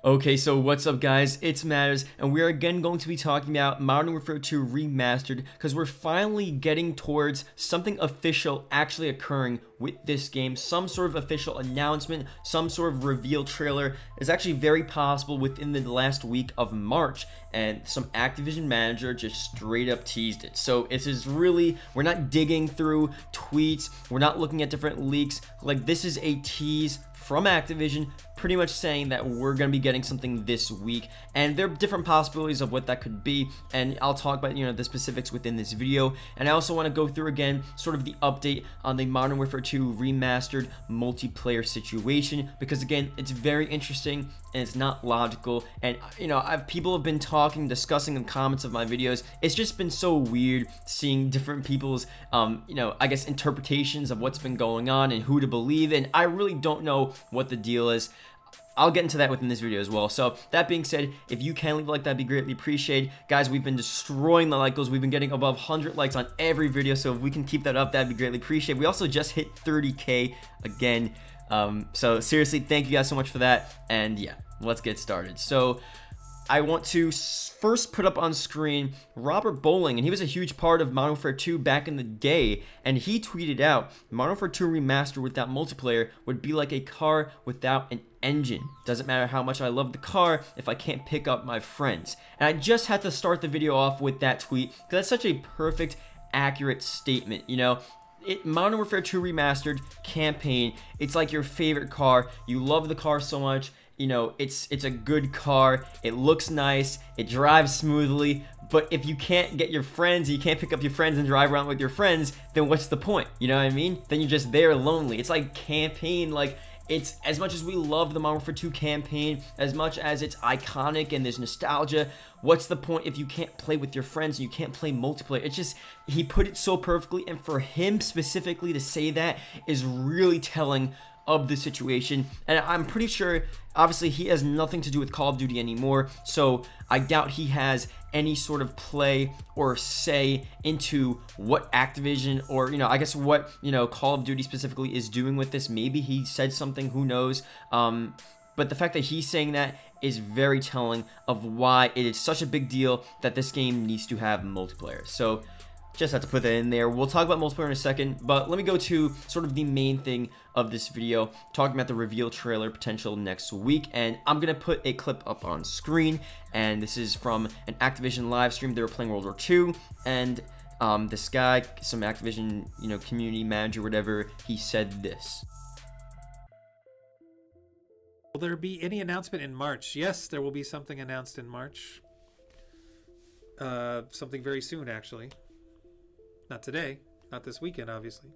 Okay, so what's up guys, it's Matters, and we are again going to be talking about Modern Warfare 2 Remastered, because we're finally getting towards something official actually occurring with this game. Some sort of official announcement, some sort of reveal trailer is actually very possible within the last week of March, and some Activision manager just straight up teased it. So this is really, we're not digging through tweets, we're not looking at different leaks, like this is a tease from Activision, pretty much saying that we're going to be getting something this week, and there are different possibilities of what that could be, and I'll talk about, the specifics within this video. And I also want to go through again sort of the update on the Modern Warfare 2 Remastered multiplayer situation, because again, it's very interesting and it's not logical, and people have been discussing in comments of my videos. It's just been so weird seeing different people's I guess interpretations of what's been going on and who to believe, and I really don't know what the deal is. I'll get into that within this video as well. So that being said, if you can leave a like, that'd be greatly appreciated. Guys, we've been destroying the like goals. We've been getting above 100 likes on every video, so if we can keep that up, that'd be greatly appreciated. We also just hit 30K again, so seriously, thank you guys so much for that. And yeah, let's get started. So I want to first put up on screen Robert Bowling, and he was a huge part of Modern Warfare 2 back in the day, and he tweeted out, Modern Warfare 2 Remastered without multiplayer would be like a car without an engine. Doesn't matter how much I love the car if I can't pick up my friends. And I just had to start the video off with that tweet, because that's such a perfect, accurate statement, Modern Warfare 2 Remastered campaign, it's like your favorite car. You love the car so much. It's a good car, it looks nice, it drives smoothly, but if you can't get your friends, you can't pick up your friends and drive around with your friends, then what's the point? You know what I mean? Then you're just there lonely. It's like campaign, like, it's as much as we love the Modern Warfare 2 campaign, as much as it's iconic and there's nostalgia, what's the point if you can't play with your friends and you can't play multiplayer? It's just, he put it so perfectly, and for him specifically to say that is really telling of the situation. And I'm pretty sure, obviously, he has nothing to do with Call of Duty anymore, so I doubt he has any sort of play or say into what Activision, or I guess what Call of Duty specifically is doing with this. Maybe he said something, who knows, but the fact that he's saying that is very telling of why it is such a big deal that this game needs to have multiplayer. So just have to put that in there. We'll talk about multiplayer in a second, but let me go to sort of the main thing of this video, talking about the reveal trailer potential next week. And I'm gonna put a clip up on screen, and this is from an Activision live stream. They were playing World War II, and this guy, some Activision community manager, whatever, he said this. Will there be any announcement in March? Yes, there will be something announced in March. Something very soon, actually. Not today, not this weekend, obviously.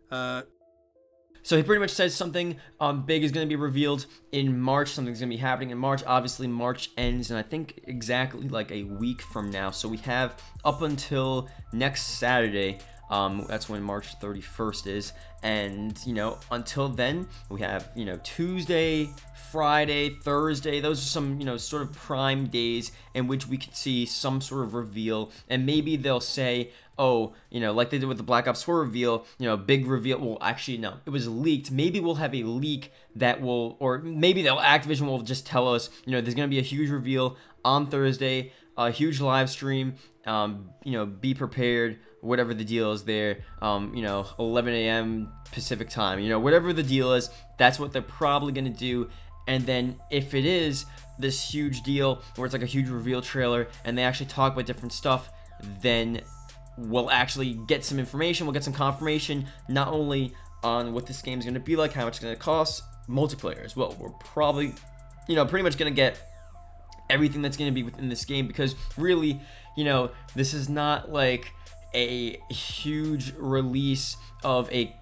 So he pretty much says something big is going to be revealed in March. Something's going to be happening in March. Obviously, March ends, and I think exactly like a week from now. So we have up until next Saturday. That's when March 31st is, and until then we have Tuesday, Friday, Thursday. Those are some sort of prime days in which we could see some sort of reveal, and maybe they'll say, oh, like they did with the Black Ops 4 reveal, big reveal. Well, actually no, it was leaked. Maybe we'll have a leak that will, or maybe Activision will just tell us, there's gonna be a huge reveal on Thursday, a huge live stream. Be prepared, whatever the deal is there, 11 a.m. Pacific time, whatever the deal is, that's what they're probably going to do. And then if it is this huge deal where it's like a huge reveal trailer and they actually talk about different stuff, then we'll actually get some information, we'll get some confirmation, not only on what this game is going to be like, how much it's going to cost, multiplayer as well. We're probably, pretty much going to get everything that's going to be within this game, because really, this is not like a huge release of a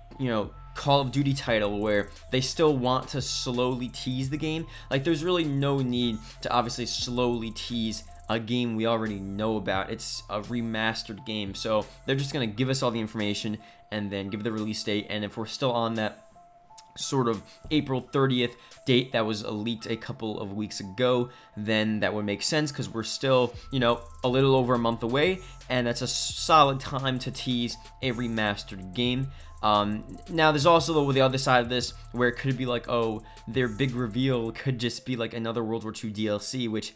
Call of Duty title where they still want to slowly tease the game. Like, there's really no need to obviously slowly tease a game we already know about. It's a remastered game, so they're just gonna give us all the information and then give the release date, and if we're still on that sort of April 30th date that was leaked a couple of weeks ago, then that would make sense because we're still, you know, a little over a month away, and that's a solid time to tease a remastered game. Now there's also the other side of this where it could be like, oh, their big reveal could just be like another World War II DLC, which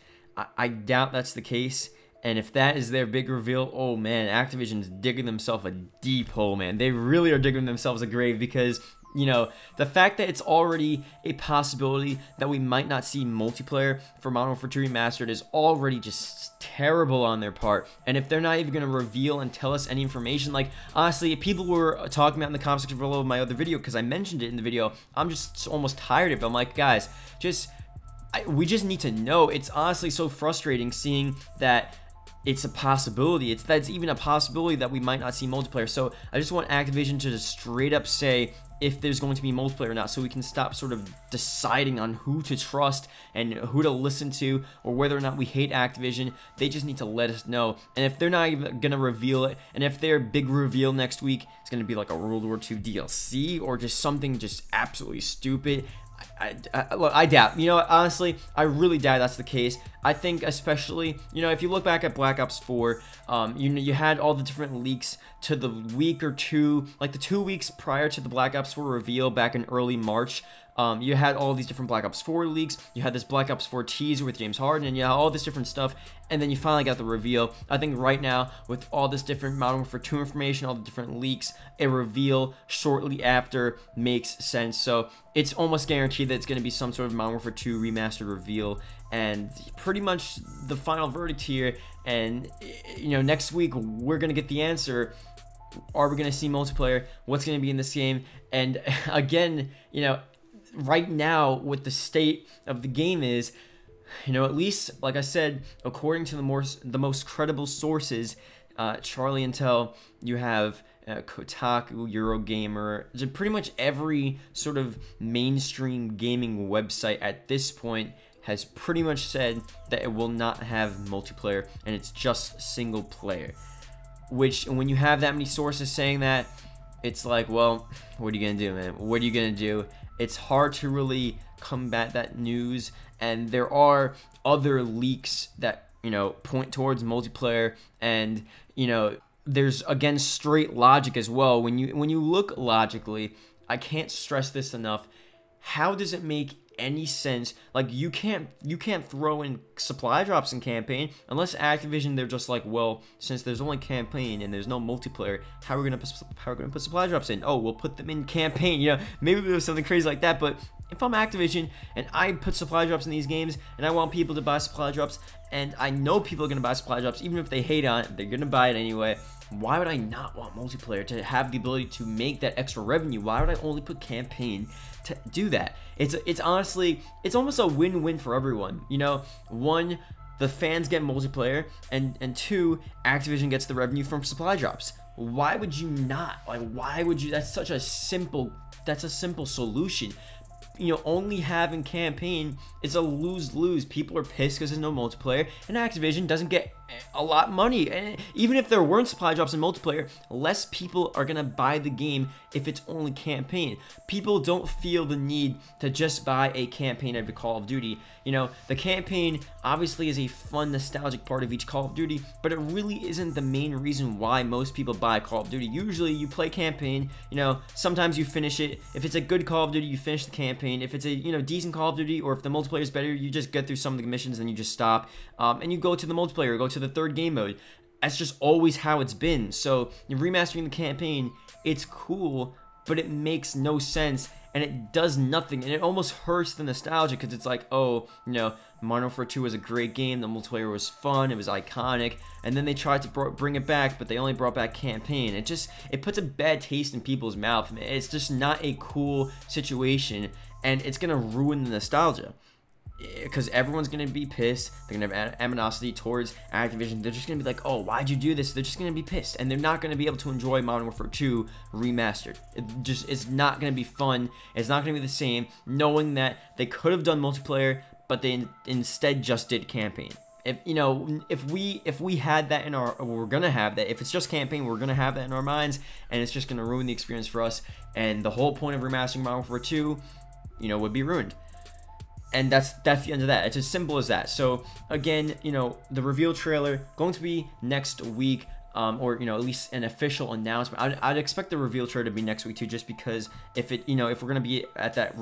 I doubt that's the case. And if that is their big reveal, oh man, Activision's digging themselves a deep hole, man. They really are digging themselves a grave because, you know, the fact that it's already a possibility that we might not see multiplayer for Modern Warfare 2 Remastered is already just terrible on their part. And if they're not even going to reveal and tell us any information, like, honestly, people were talking about in the comment section below my other video, because I mentioned it in the video, I'm just almost tired of it. I'm like, guys, we just need to know. It's honestly so frustrating seeing that it's a possibility. That's even a possibility that we might not see multiplayer. So I just want Activision to just straight up say if there's going to be multiplayer or not, so we can stop sort of deciding on who to trust and who to listen to, or whether or not we hate Activision. They just need to let us know. And if they're not even gonna reveal it, and if their big reveal next week is gonna be like a World War II DLC or just something just absolutely stupid, look, I doubt. You know, honestly, I really doubt that's the case. I think especially, you know, if you look back at Black Ops 4, you know, you had all the different leaks to the week or two, like the 2 weeks prior to the Black Ops 4 reveal back in early March. You had all these different Black Ops 4 leaks, you had this Black Ops 4 teaser with James Harden, and you had all this different stuff, and then you finally got the reveal. I think right now, with all this different Modern Warfare 2 information, all the different leaks, a reveal shortly after makes sense. So it's almost guaranteed that it's going to be some sort of Modern Warfare 2 remastered reveal, and pretty much the final verdict here. And, you know, next week we're going to get the answer. Are we going to see multiplayer? What's going to be in this game? And again, you know, right now what the state of the game is, you know, at least, like I said, according to the most credible sources, Charlie Intel, you have Kotaku, Eurogamer, pretty much every sort of mainstream gaming website at this point has pretty much said that it will not have multiplayer and it's just single player. Which, when you have that many sources saying that, it's like, well, what are you gonna do, man? What are you gonna do? It's hard to really combat that news, and there are other leaks that, you know, point towards multiplayer, and, you know, there's, again, straight logic as well. When you look logically, I can't stress this enough. How does it make any sense? Like, you can't throw in supply drops in campaign unless Activision, they're just like, well, since there's only campaign and there's no multiplayer, how are we gonna put supply drops in? Oh, we'll put them in campaign. You know, maybe there's something crazy like that. But if I'm Activision and I put supply drops in these games and I want people to buy supply drops, and I know people are gonna buy supply drops even if they hate on it, they're gonna buy it anyway. Why would I not want multiplayer to have the ability to make that extra revenue? Why would I only put campaign to do that? It's honestly, it's almost a win-win for everyone. You know, one, the fans get multiplayer, and two, Activision gets the revenue from supply drops. Why would you not? Like, why would you? That's a simple solution. You know, only having campaign is a lose-lose. People are pissed because there's no multiplayer, and Activision doesn't get a lot of money. And even if there weren't supply drops in multiplayer, less people are gonna buy the game if it's only campaign. People don't feel the need to just buy a campaign every Call of Duty. You know, the campaign obviously is a fun, nostalgic part of each Call of Duty, but it really isn't the main reason why most people buy Call of Duty. Usually you play campaign, you know, sometimes you finish it. If it's a good Call of Duty, you finish the campaign. If it's a, you know, decent Call of Duty, or if the multiplayer is better, you just get through some of the missions and you just stop, and you go to the multiplayer, go to the third game mode. That's just always how it's been. So you're remastering the campaign, it's cool, but it makes no sense, and it does nothing, and it almost hurts the nostalgia, because it's like, oh, you know, Modern Warfare 2 was a great game, the multiplayer was fun, it was iconic, and then they tried to bring it back, but they only brought back campaign. It puts a bad taste in people's mouth. It's just not a cool situation, and it's gonna ruin the nostalgia, because everyone's gonna be pissed. They're gonna have animosity towards Activision. They're just gonna be like, oh, why'd you do this? They're just gonna be pissed, and they're not gonna be able to enjoy Modern Warfare 2 Remastered. It's not gonna be fun. It's not gonna be the same, knowing that they could have done multiplayer, but they instead just did campaign. if you know, if we had that in our, we're gonna have that. If it's just campaign, we're gonna have that in our minds, and it's just gonna ruin the experience for us. And the whole point of remastering Modern Warfare 2, you know, would be ruined. And that's the end of that. It's as simple as that. So again, you know, the reveal trailer going to be next week. Or you know, at least an official announcement. I'd expect the reveal trailer to be next week too, just because if it, you know, if we're gonna be at that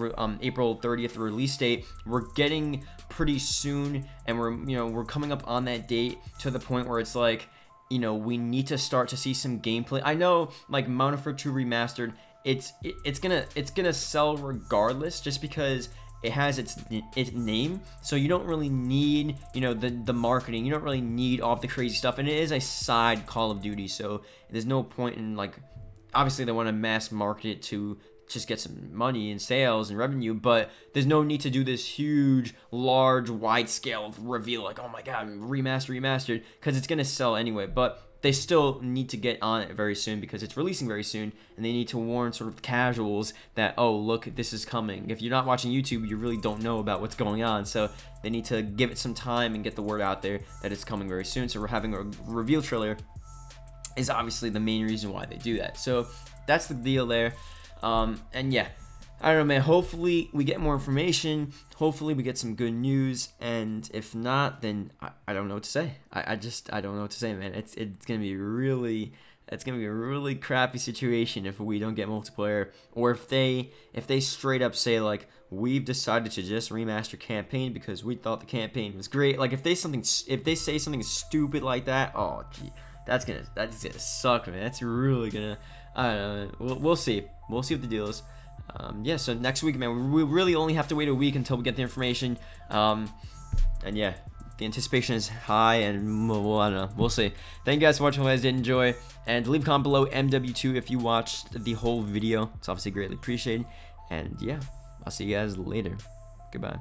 April 30th release date, we're getting pretty soon, and we're coming up on that date to the point where it's like, you know, we need to start to see some gameplay. I know, like Modern Warfare 2 Remastered, it's gonna sell regardless, just because it has its name, so you don't really need, you know, the marketing. You don't really need all of the crazy stuff, and it is a side Call of Duty, so there's no point in, like, obviously they want to mass market it to just get some money and sales and revenue, but there's no need to do this huge, large, wide scale reveal like, oh my god, remastered, because it's gonna sell anyway. But they still need to get on it very soon, because it's releasing very soon, and they need to warn sort of casuals that, oh, look, this is coming. If you're not watching YouTube, you really don't know about what's going on, so they need to give it some time and get the word out there that it's coming very soon. So we're having a reveal trailer is obviously the main reason why they do that. So that's the deal there. And yeah, I don't know, man. Hopefully we get more information. Hopefully we get some good news. And if not, then I don't know what to say. I don't know what to say, man. It's gonna be really, it's gonna be a really crappy situation if we don't get multiplayer, or if they straight up say, like, we've decided to just remaster campaign because we thought the campaign was great. Like, if they say something stupid like that, oh gee, that's gonna suck, man. That's really gonna, I don't know. We'll see. We'll see what the deal is. Yeah, so next week, man, we really only have to wait a week until we get the information. And yeah, the anticipation is high, and well, I don't know. We'll see. Thank you guys for watching. If you guys did enjoy, and leave a comment below Mw2 if you watched the whole video. It's obviously greatly appreciated. And yeah, I'll see you guys later. Goodbye.